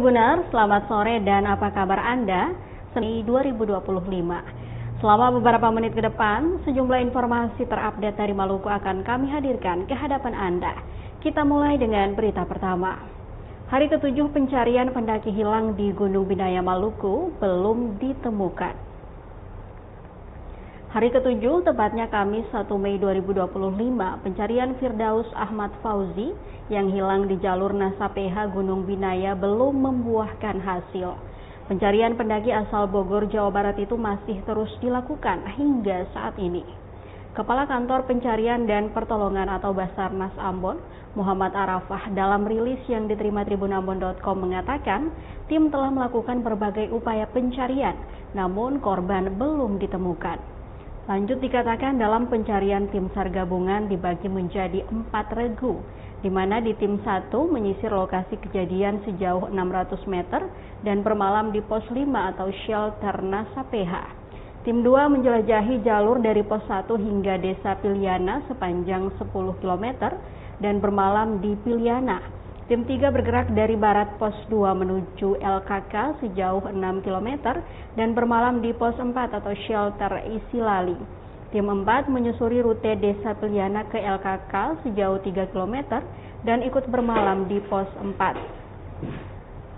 Tribuner, selamat sore dan apa kabar Anda? Senin 2025. Selama beberapa menit ke depan, sejumlah informasi terupdate dari Maluku akan kami hadirkan ke hadapan Anda. Kita mulai dengan berita pertama. Hari ke-7 pencarian pendaki hilang di Gunung Binaya Maluku belum ditemukan. Hari ke-7, tepatnya Kamis 1 Mei 2025, pencarian Firdaus Ahmad Fauzi yang hilang di jalur Nasapeha Gunung Binaya belum membuahkan hasil. Pencarian pendaki asal Bogor, Jawa Barat itu masih terus dilakukan hingga saat ini. Kepala Kantor Pencarian dan Pertolongan atau Basarnas Ambon, Muhammad Arafah, dalam rilis yang diterima tribunambon.com mengatakan, tim telah melakukan berbagai upaya pencarian, namun korban belum ditemukan. Lanjut dikatakan dalam pencarian tim SAR gabungan dibagi menjadi 4 regu, di mana di tim 1 menyisir lokasi kejadian sejauh 600 meter dan bermalam di pos 5 atau shelter Nasapeha. Tim 2 menjelajahi jalur dari pos 1 hingga desa Piliana sepanjang 10 km dan bermalam di Piliana. Tim 3 bergerak dari barat pos 2 menuju LKK sejauh 6 km dan bermalam di pos 4 atau shelter Isilali. Tim 4 menyusuri rute desa Piliana ke LKK sejauh 3 km dan ikut bermalam di pos 4.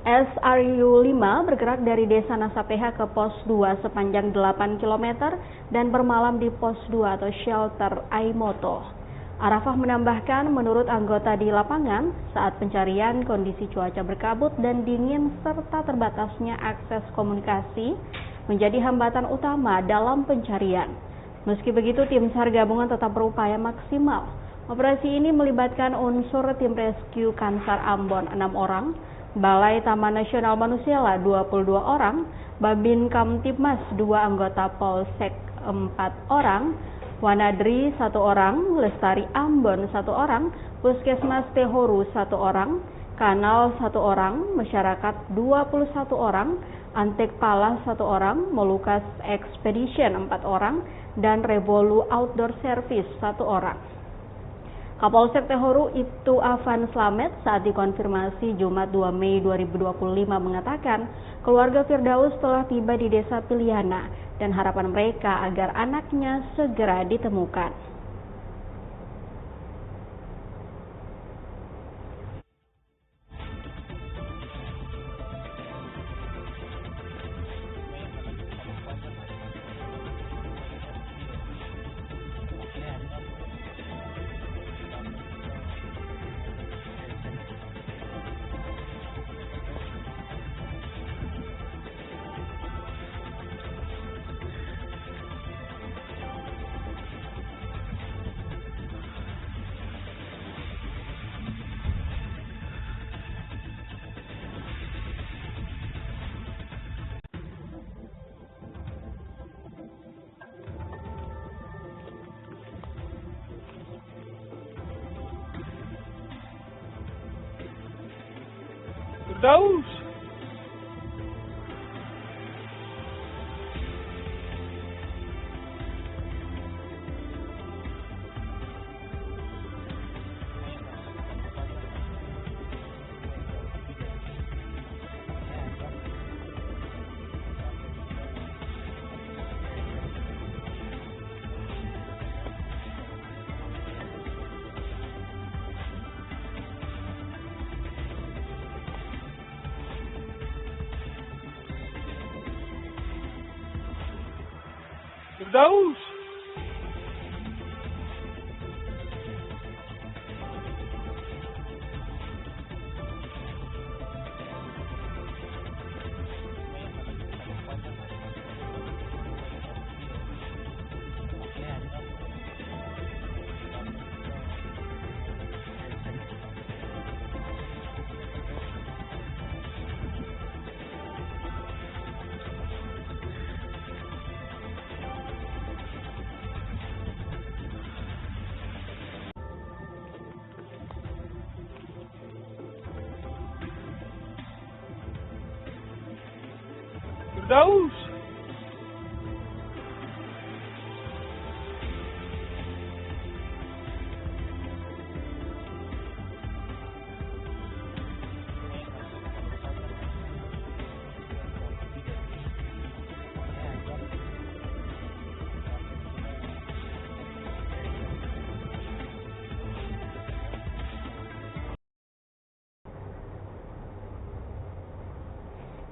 SRU 5 bergerak dari desa Nasapeha ke pos 2 sepanjang 8 km dan bermalam di pos 2 atau shelter Aimoto. Arafah menambahkan, menurut anggota di lapangan, saat pencarian kondisi cuaca berkabut dan dingin serta terbatasnya akses komunikasi menjadi hambatan utama dalam pencarian. Meski begitu, tim SAR gabungan tetap berupaya maksimal. Operasi ini melibatkan unsur tim rescue Kansar Ambon 6 orang, Balai Taman Nasional Manusela 22 orang, Babin Kamtibmas 2 anggota Polsek 4 orang, Wanadri 1 orang, Lestari Ambon 1 orang, Puskesmas Tehoru 1 orang, Kanal 1 orang, Masyarakat 21 orang, Antek Pala 1 orang, Molukas Expedition 4 orang, dan Revolu Outdoor Service 1 orang. Kapolsek Tehoru Ibtu Afan Slamet saat dikonfirmasi Jumat 2 Mei 2025 mengatakan keluarga Firdaus telah tiba di desa Piliana dan harapan mereka agar anaknya segera ditemukan. Firdaus. Firdaus. Firdaus.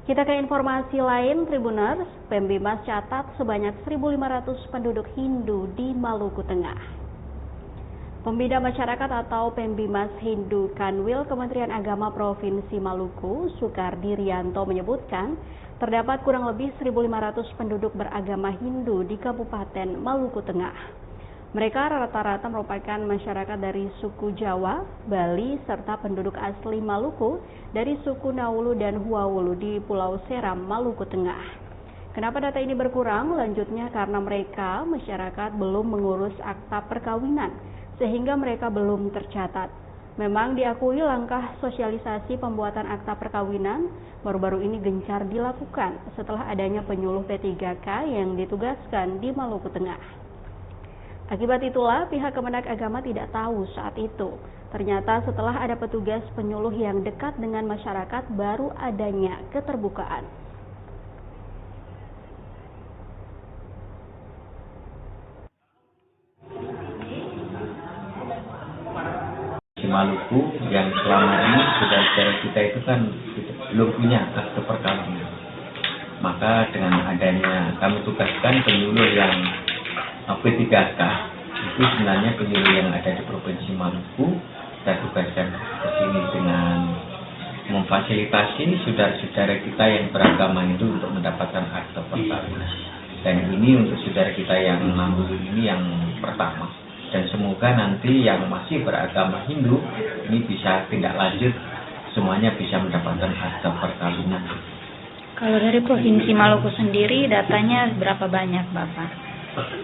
Kita ke informasi lain, Tribuners. Pembimas catat sebanyak 1.500 penduduk Hindu di Maluku Tengah. Pembina Masyarakat atau Pembimas Hindu Kanwil Kementerian Agama Provinsi Maluku, Sukardi Rianto menyebutkan, terdapat kurang lebih 1.500 penduduk beragama Hindu di Kabupaten Maluku Tengah. Mereka rata-rata merupakan masyarakat dari suku Jawa, Bali, serta penduduk asli Maluku dari suku Naulu dan Huawulu di Pulau Seram, Maluku Tengah. Kenapa data ini berkurang? Lanjutnya karena mereka, masyarakat, belum mengurus akta perkawinan, sehingga mereka belum tercatat. Memang diakui langkah sosialisasi pembuatan akta perkawinan baru-baru ini gencar dilakukan setelah adanya penyuluh P3K yang ditugaskan di Maluku Tengah. Akibat itulah pihak Kemenak Agama tidak tahu saat itu. Ternyata setelah ada petugas penyuluh yang dekat dengan masyarakat baru adanya keterbukaan. Di Maluku yang selama ini saudara kita itu kan belum punya akte perkawinan. Maka dengan adanya kami tugaskan penyuluh yang P3K, itu sebenarnya penyuluh yang ada di Provinsi Maluku, kita tugaskan ke sini dengan memfasilitasi saudara-saudara kita yang beragama itu untuk mendapatkan akte perkawinan. Dan ini untuk saudara kita yang Naulu ini yang pertama. Dan semoga nanti yang masih beragama Hindu ini bisa tindak lanjut, semuanya bisa mendapatkan akte perkawinan. Kalau dari Provinsi Maluku sendiri datanya berapa banyak, Bapak?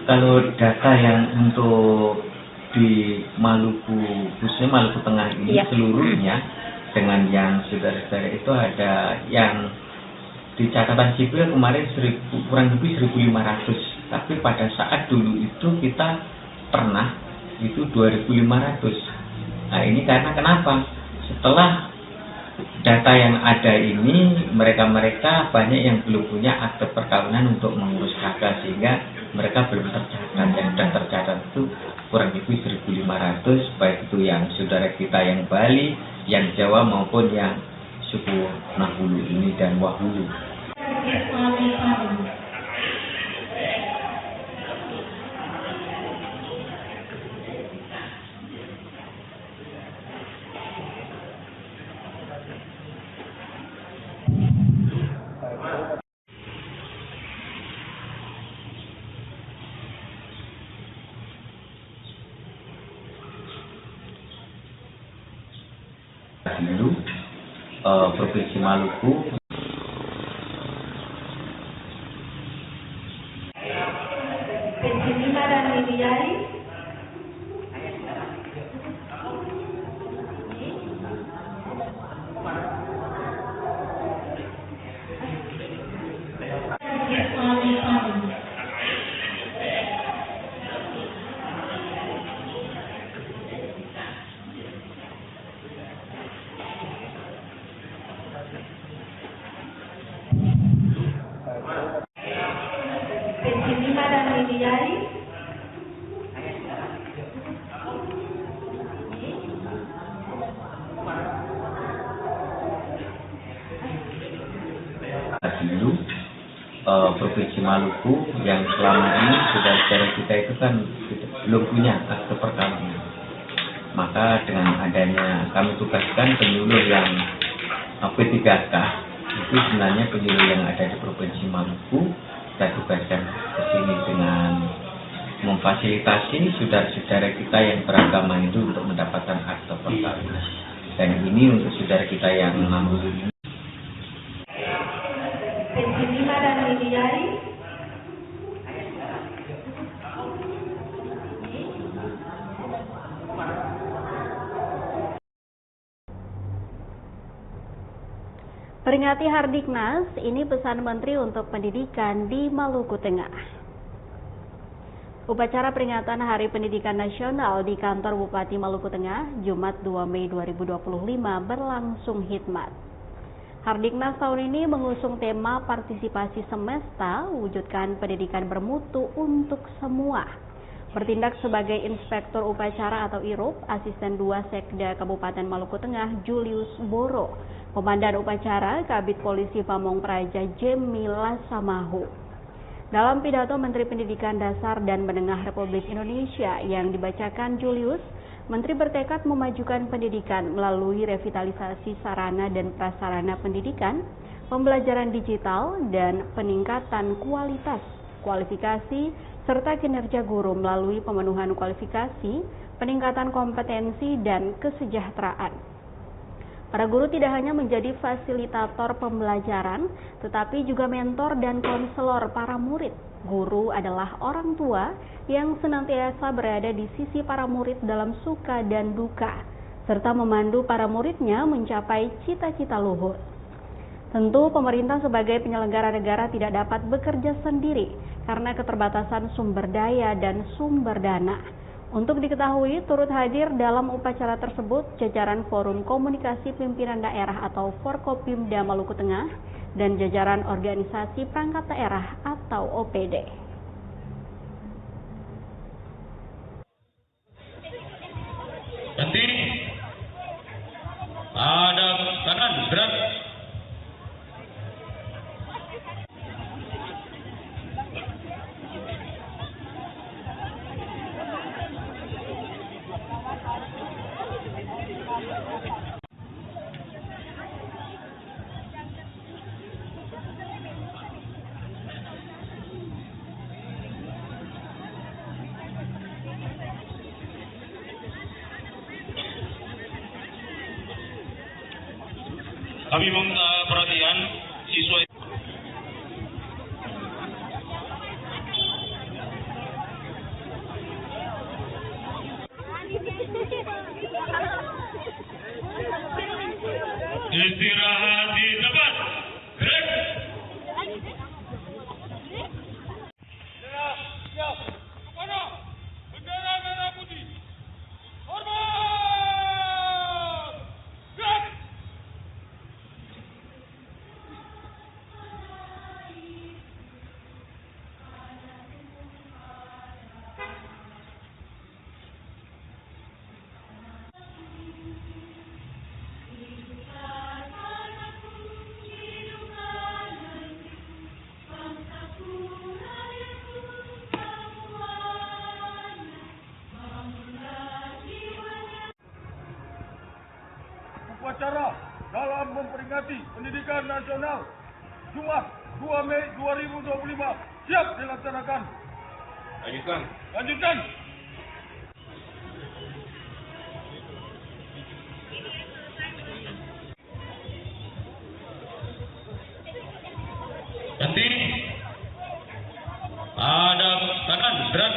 Kalau data yang untuk di Maluku, khususnya Maluku Tengah ini seluruhnya, dengan yang saudara-saudara itu ada yang di catatan sipil kemarin kurang lebih 1.500, tapi pada saat dulu itu kita pernah itu 2.500. Nah ini karena kenapa? Setelah data yang ada ini, mereka banyak yang belum punya akte perkawinan untuk mengurus kakak, sehingga mereka belum tercatat. Yang sudah tercatat itu kurang lebih 1.500, baik itu yang saudara kita yang Bali, yang Jawa maupun yang suku Naulu ini dan Wahulu. Dulu Provinsi Maluku dulu Provinsi Maluku yang selama ini saudara-saudara kita itu kan belum punya akte perkawinan. Maka dengan adanya kami tugaskan penyuluh yang P3K, itu sebenarnya penyuluh yang ada di Provinsi Maluku, kita tugaskan ke sini dengan memfasilitasi saudara-saudara kita yang beragama itu untuk mendapatkan akte perkawinan. Dan ini untuk saudara kita yang Naulu ini. Peringati Hardiknas, ini pesan Menteri untuk Pendidikan di Maluku Tengah. Upacara peringatan Hari Pendidikan Nasional di kantor Bupati Maluku Tengah, Jumat 2 Mei 2025 berlangsung hikmat. Hardiknas tahun ini mengusung tema partisipasi semesta, wujudkan pendidikan bermutu untuk semua. Bertindak sebagai Inspektur Upacara atau IRUP, Asisten 2 Sekda Kabupaten Maluku Tengah Julius Boro, Komandan Upacara Kabid Polisi Pamong Praja Jemila Samahu. Dalam pidato Menteri Pendidikan Dasar dan Menengah Republik Indonesia yang dibacakan Julius, Menteri bertekad memajukan pendidikan melalui revitalisasi sarana dan prasarana pendidikan, pembelajaran digital, dan peningkatan kualitas, kualifikasi, serta kinerja guru melalui pemenuhan kualifikasi, peningkatan kompetensi, dan kesejahteraan. Para guru tidak hanya menjadi fasilitator pembelajaran, tetapi juga mentor dan konselor para murid. Guru adalah orang tua yang senantiasa berada di sisi para murid dalam suka dan duka, serta memandu para muridnya mencapai cita-cita luhur. Tentu pemerintah sebagai penyelenggara negara tidak dapat bekerja sendiri karena keterbatasan sumber daya dan sumber dana. Untuk diketahui, turut hadir dalam upacara tersebut jajaran Forum Komunikasi Pimpinan Daerah atau Forkopimda Maluku Tengah dan jajaran Organisasi Perangkat Daerah atau OPD. Nanti ada kanan gerak. Kami meminta perhatian siswa. Istirahat di tempat. Siap. Kepada bendera merah putih. Hormat. Gerak. Upacara dalam memperingati Pendidikan Nasional Jumat 2 Mei 2025 siap dilaksanakan. Lanjutkan. Nanti ada kanan gerak.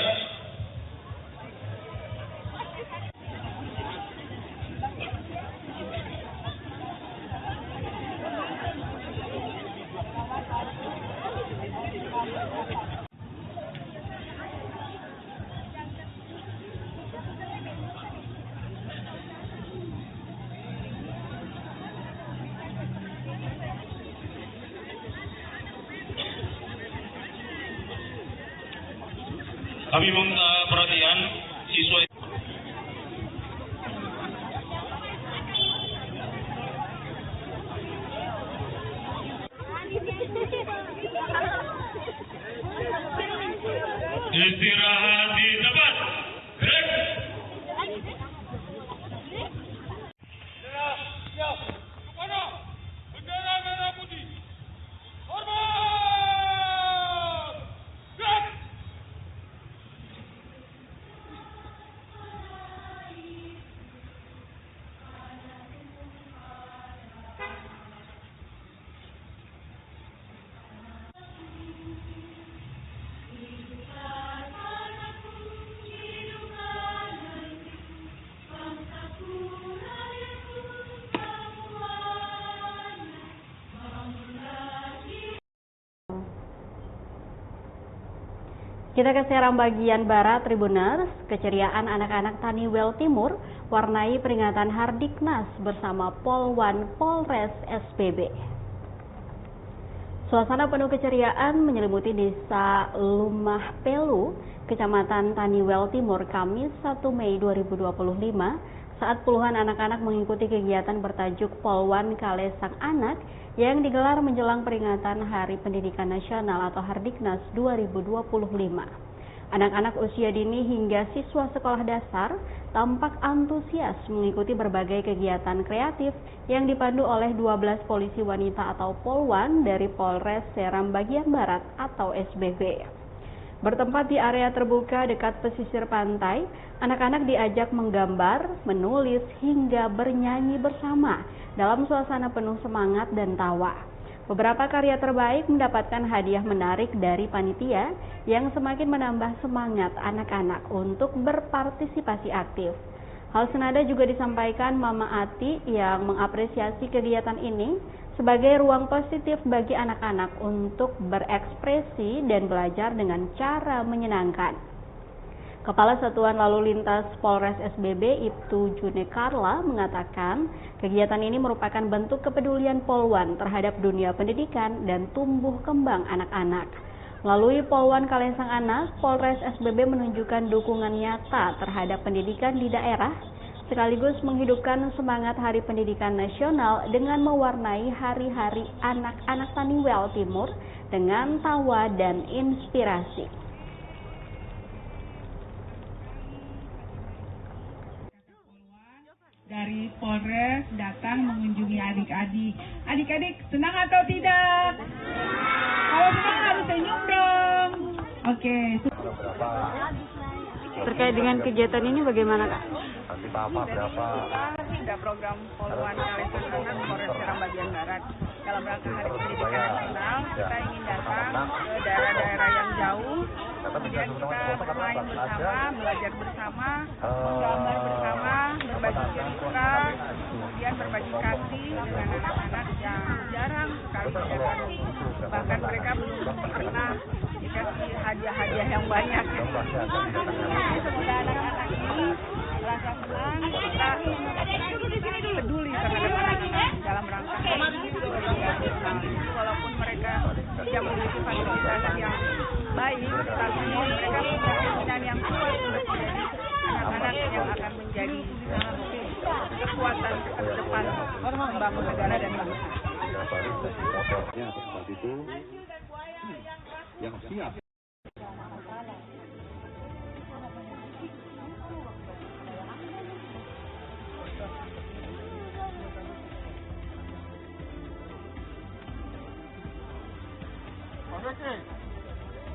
Kami meminta perhatian siswa. Istirahat di tempat. Siap. Kepada bendera merah putih. Hormat. Gerak. Kita ke Serang bagian Barat Tribuners, keceriaan anak-anak Taniwel Timur warnai peringatan Hardiknas bersama Polwan Polres SPB. Suasana penuh keceriaan menyelimuti desa Lumah Pelu, Kecamatan Taniwel Timur, Kamis 1 Mei 2025 saat puluhan anak-anak mengikuti kegiatan bertajuk Polwan Kale Sang Anak yang digelar menjelang peringatan Hari Pendidikan Nasional atau Hardiknas 2025. Anak-anak usia dini hingga siswa sekolah dasar tampak antusias mengikuti berbagai kegiatan kreatif yang dipandu oleh 12 polisi wanita atau Polwan dari Polres Seram Bagian Barat atau SBB. Bertempat di area terbuka dekat pesisir pantai, anak-anak diajak menggambar, menulis, hingga bernyanyi bersama dalam suasana penuh semangat dan tawa. Beberapa karya terbaik mendapatkan hadiah menarik dari panitia yang semakin menambah semangat anak-anak untuk berpartisipasi aktif. Hal senada juga disampaikan Mama Ati yang mengapresiasi kegiatan ini sebagai ruang positif bagi anak-anak untuk berekspresi dan belajar dengan cara menyenangkan. Kepala Satuan Lalu Lintas Polres SBB Ibtu June Karla mengatakan kegiatan ini merupakan bentuk kepedulian Polwan terhadap dunia pendidikan dan tumbuh kembang anak-anak. Melalui Polwan Kale Sang Anak, Polres SBB menunjukkan dukungan nyata terhadap pendidikan di daerah, sekaligus menghidupkan semangat Hari Pendidikan Nasional dengan mewarnai hari-hari anak-anak Taniwel Timur dengan tawa dan inspirasi. Dari Polres datang mengunjungi adik-adik. Adik-adik senang atau tidak? Kalau senang harus senyum dong. Oke. Terkait dengan kegiatan ini bagaimana, Kak? Nanti Bapak berapa? Ada program Polwan Kale Sang Anak Polres Seram Bagian Barat. Dalam rangka Hari Pendidikan Nasional, kita ingin datang ke daerah-daerah yang jauh. Kemudian kita bermain bersama, belajar bersama, menggambar bersama, berbagi cerita, kemudian berbagi kasih dengan anak-anak yang jarang sekali kita ketemu. Bahkan mereka belum pernah dikasih hadiah-hadiah yang banyak. Jadi semoga anak-anak ini merasa senang, kita peduli terhadap anak-anak dalam rangka walaupun mereka tidak memiliki fasilitas yang baik, tapi mereka punya keinginan yang kuat untuk menjadi anak-anak yang akan menjadi kekuatan ke depan membangun negara dan bangsa. Seperti itu yang siap. Oke,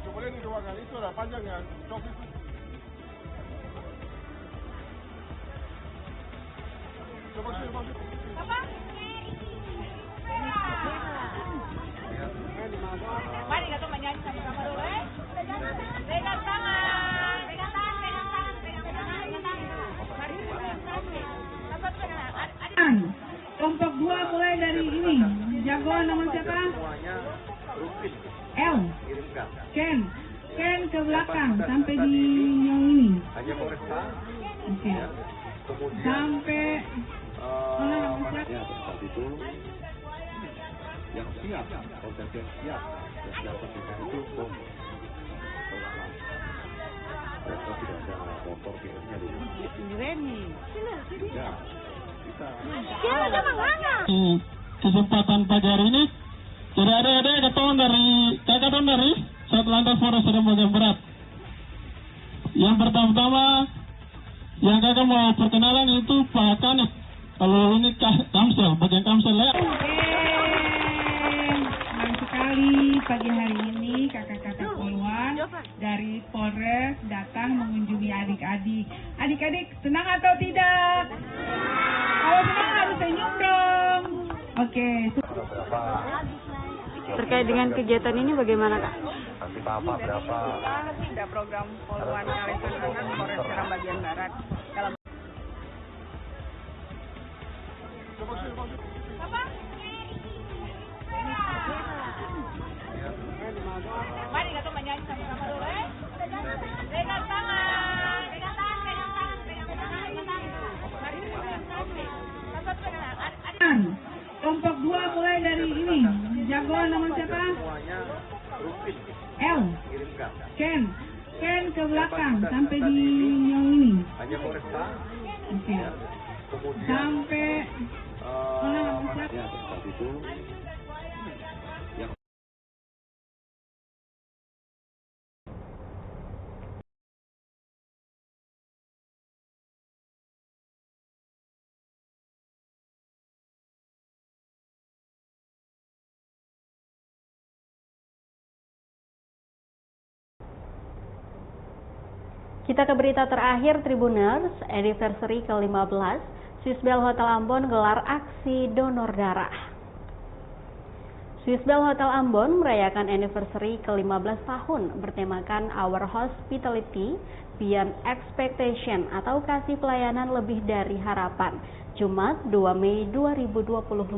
coba lihat di ruangan itu ada panjangnya, jok itu. Coba sini. Apa? Mari kita menyanyi sama-sama dulu, Pegang tangan. Kelompok 2 mulai dari ini. Jagoan nama siapa? L. Ken ke belakang sampai di yang ini. Oke. Sampai Seperti itu yang siap, organisasi yang siap, dan siap pendidikan itu mereka tidak ada motor pilihnya dulu. Ya, bisa. Kesempatan pagi hari ini jadi ada kakak dari Satlantas Polres Seram Bagian Barat. Yang pertama yang kakak mau perkenalan itu Pak Kanik. Kalau ini Kamsel, bagian Kamsel ya. Senang sekali pagi hari ini kakak-kakak Polwan dari Polres datang mengunjungi adik-adik. Adik-adik senang atau tidak? Kalau senang harus senyum dong. Oke. Terkait dengan kegiatan ini bagaimana, Kak? Nanti Bapak berapa? Ada program Polwan Kale Sang Anak Polres Seram Bagian Barat. Dalam Mari kita menyanyi sama-sama dulu, Pegang tangan. Kelompok 2 mulai dari ini. Jagoan nama siapa? L. Ken ke belakang sampai di yang ini. Oke. Sampai Kita ke berita terakhir Tribuners, anniversary ke-15, Swissbell Hotel Ambon gelar aksi donor darah. Swissbell Hotel Ambon merayakan anniversary ke-15 tahun bertemakan Our Hospitality Beyond Expectation atau kasih pelayanan lebih dari harapan, Jumat 2 Mei 2025.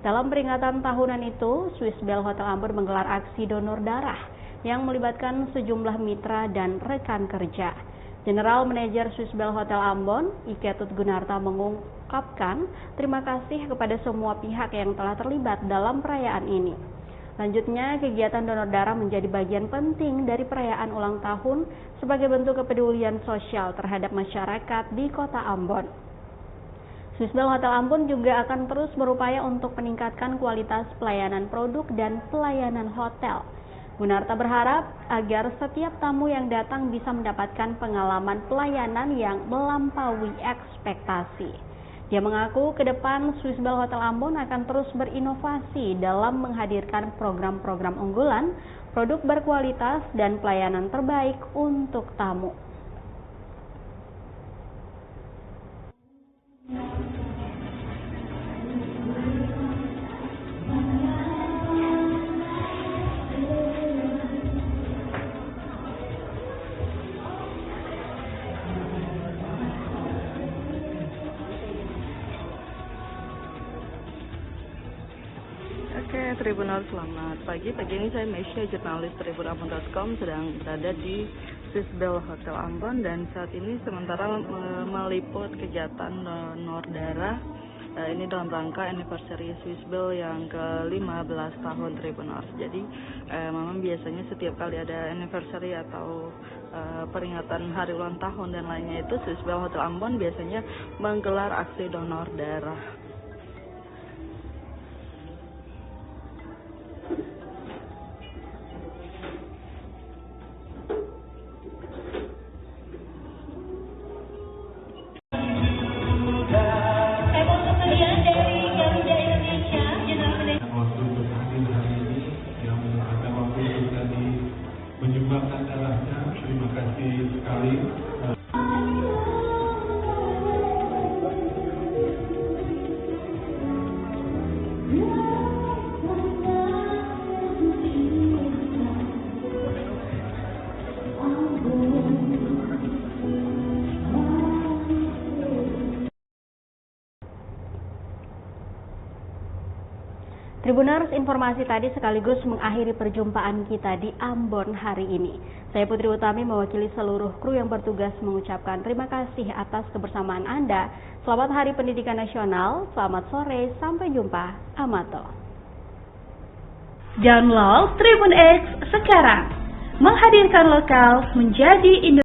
Dalam peringatan tahunan itu, Swissbell Hotel Ambon menggelar aksi donor darah yang melibatkan sejumlah mitra dan rekan kerja. General Manager Swissbell Hotel Ambon, Iketut Gunarta mengungkapkan terima kasih kepada semua pihak yang telah terlibat dalam perayaan ini. Lanjutnya, kegiatan donor darah menjadi bagian penting dari perayaan ulang tahun sebagai bentuk kepedulian sosial terhadap masyarakat di Kota Ambon. Swissbell Hotel Ambon juga akan terus berupaya untuk meningkatkan kualitas pelayanan produk dan pelayanan hotel. Gunarta berharap agar setiap tamu yang datang bisa mendapatkan pengalaman pelayanan yang melampaui ekspektasi. Dia mengaku ke depan Swissbell Hotel Ambon akan terus berinovasi dalam menghadirkan program-program unggulan, produk berkualitas, dan pelayanan terbaik untuk tamu. Oke, Tribuners, selamat pagi. Pagi ini saya Mesya, jurnalis tribunambon.com, sedang berada di Swissbell Hotel Ambon dan saat ini sementara meliput kegiatan donor darah. Ini dalam rangka anniversary Swissbell yang ke-15 tahun Tribuners. Jadi memang biasanya setiap kali ada anniversary atau peringatan hari ulang tahun dan lainnya itu Swissbell Hotel Ambon biasanya menggelar aksi donor darah. Menyumbangkan darahnya, terima kasih sekali. Tribuners, informasi tadi sekaligus mengakhiri perjumpaan kita di Ambon hari ini. Saya Putri Utami mewakili seluruh kru yang bertugas mengucapkan terima kasih atas kebersamaan Anda. Selamat Hari Pendidikan Nasional, selamat sore, sampai jumpa. Amato. Download Tribun X sekarang, menghadirkan lokal menjadi Indonesia.